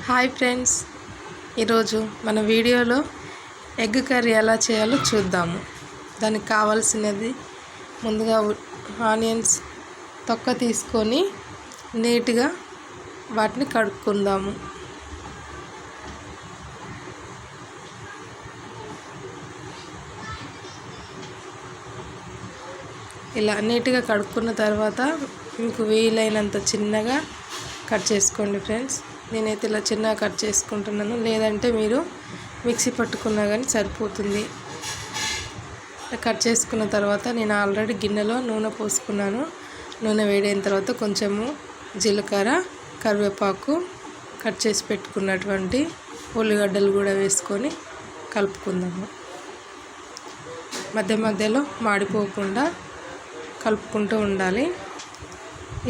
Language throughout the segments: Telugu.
హాయ్ ఫ్రెండ్స్, ఈరోజు మన వీడియోలో ఎగ్ కర్రీ ఎలా చేయాలో చూద్దాము. దానికి కావాల్సినది ముందుగా ఆనియన్స్ తొక్క తీసుకొని నీట్గా వాటిని కడుక్కుందాము. ఇలా నీట్గా కడుక్కున్న తర్వాత మీకు వీలైనంత చిన్నగా కట్ చేసుకోండి ఫ్రెండ్స్. నేనైతే ఇలా చిన్నగా కట్ చేసుకుంటున్నాను, లేదంటే మీరు మిక్సీ పట్టుకున్నా కానీ సరిపోతుంది. కట్ చేసుకున్న తర్వాత నేను ఆల్రెడీ గిన్నెలో నూనె పోసుకున్నాను. నూనె వేడైన తర్వాత కొంచెము జీలకర్ర, కరివేపాకు, కట్ చేసి పెట్టుకున్నటువంటి ఉల్లిగడ్డలు కూడా వేసుకొని కలుపుకుందాము. మధ్య మధ్యలో మాడిపోకుండా కలుపుకుంటూ ఉండాలి.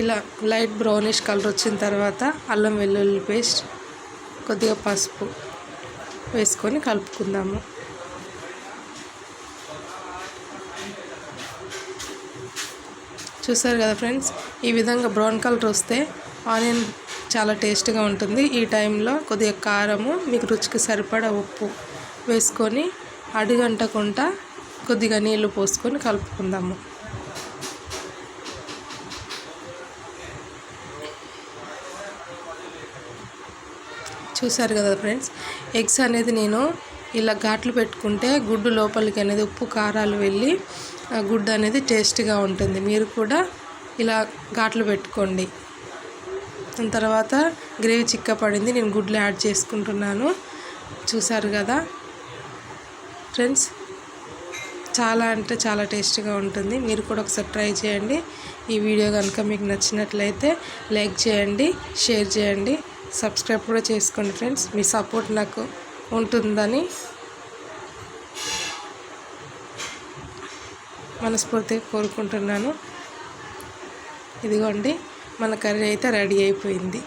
ఇలా లైట్ బ్రౌనిష్ కలర్ వచ్చిన తర్వాత అల్లం వెల్లుల్లి పేస్ట్, కొద్దిగా పసుపు వేసుకొని కలుపుకుందాము. చూసారు కదా ఫ్రెండ్స్, ఈ విధంగా బ్రౌన్ కలర్ వస్తే ఆనియన్ చాలా టేస్ట్గా ఉంటుంది. ఈ టైంలో కొద్దిగా కారము, మీకు రుచికి సరిపడా ఉప్పు వేసుకొని అడుగంటకుండా కొద్దిగా నీళ్లు పోసుకొని కలుపుకుందాము. చూసారు కదా ఫ్రెండ్స్, ఎగ్స్ అనేది నేను ఇలా ఘాట్లు పెట్టుకుంటే గుడ్డు లోపలికి అనేది ఉప్పు కారాలు వెళ్ళి గుడ్డు అనేది టేస్ట్గా ఉంటుంది. మీరు కూడా ఇలా ఘాట్లు పెట్టుకోండి. దాని తర్వాత గ్రేవీ చిక్కపడింది, నేను గుడ్లు యాడ్ చేసుకుంటున్నాను. చూసారు కదా ఫ్రెండ్స్, చాలా అంటే చాలా టేస్ట్గా ఉంటుంది. మీరు కూడా ఒకసారి ట్రై చేయండి. ఈ వీడియో కనుక మీకు నచ్చినట్లయితే లైక్ చేయండి, షేర్ చేయండి, సబ్స్క్రైబ్ కూడా చేసుకోండి ఫ్రెండ్స్. మీ సపోర్ట్ నాకు ఉంటుందని మనస్ఫూర్తిగా కోరుకుంటున్నాను. ఇదిగోండి, మన కర్రీ అయితే రెడీ అయిపోయింది.